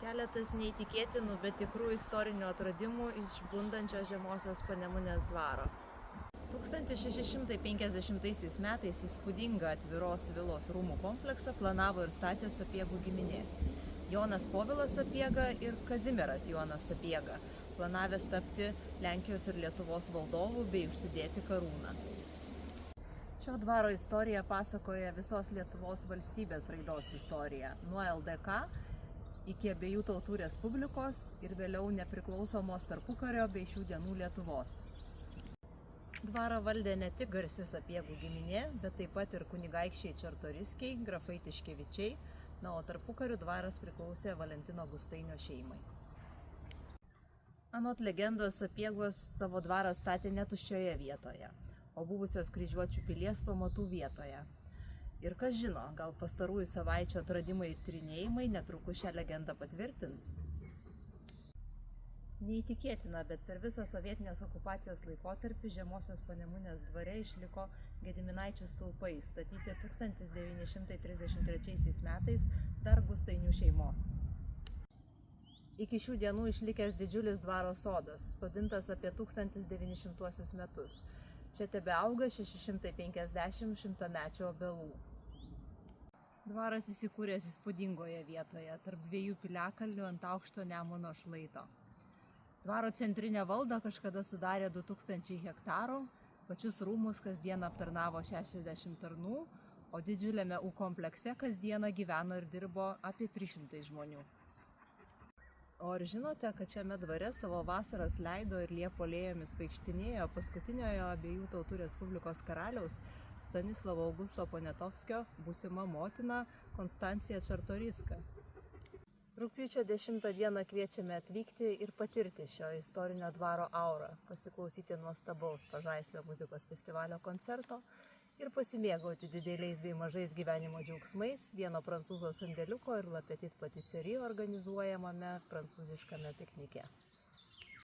Keletas neįtikėtinų, bet tikrų istorinių atradimų iš bundančio Žemosios Panemunės dvaro. 1650 metais įspūdingą atviros vilos rūmų kompleksą planavo ir statė Sapiegų giminė. Jonas Povilas Sapiega ir Kazimieras Jonas Sapiega, planavęs tapti Lenkijos ir Lietuvos valdovų bei užsidėti karūną. Šio dvaro istorija pasakoja visos Lietuvos valstybės raidos istoriją, nuo LDK iki abiejų tautų respublikos ir vėliau nepriklausomos tarpukario bei šių dienų Lietuvos. Dvarą valdė ne tik garsi Sapiegų giminė, bet taip pat ir kunigaikščiai Čartoriskiai, grafai Tiškevičiai, o tarpukariu dvaras priklausė Valentino Gustainio šeimai. Anot legendos, Sapiegos savo dvarą statė ne tuščioje vietoje, o buvusios Kryžiuočių pilies pamatų vietoje. Ir kas žino, gal pastarųjų savaičių atradimai ir tyrinėjimai netrukus šią legendą patvirtins. Neįtikėtina, bet per visą sovietinės okupacijos laikotarpį Žemosios Panemunės dvare išliko Gediminaičių stulpai, statyti 1933 metais dar Gustainių šeimos. Iki šių dienų išlikęs didžiulis dvaro sodas, sodintas apie 1900 metus. Čia tebeauga 650 šimtamečių obelų. Dvaras įsikūręs įspūdingoje vietoje, tarp dviejų piliakalnių ant aukšto Nemuno šlaito. Dvaro centrinę valdą kažkada sudarė 2000 hektarų, pačius rūmus kasdien aptarnavo 60 tarnų, o didžiuliame U komplekse kasdieną gyveno ir dirbo apie 300 žmonių. O ar žinote, kad šiame dvare savo vasaras leido ir Liepo alėjomis vaikštinėjo paskutiniojo abiejų tautų respublikos karaliaus Stanislovo Augusto Poniatovskio būsima motina Konstancija Čartoriska? Rugpjūčio 10 dieną kviečiame atvykti ir patirti šio istorinio dvaro aurą, pasiklausyti nuostabaus Pažaislio muzikos festivalio koncerto ir pasimėgauti dideliais bei mažais gyvenimo džiaugsmais vieno prancūzo sandėliuko ir La Petite Patisserie organizuojamame prancūziškame piknike.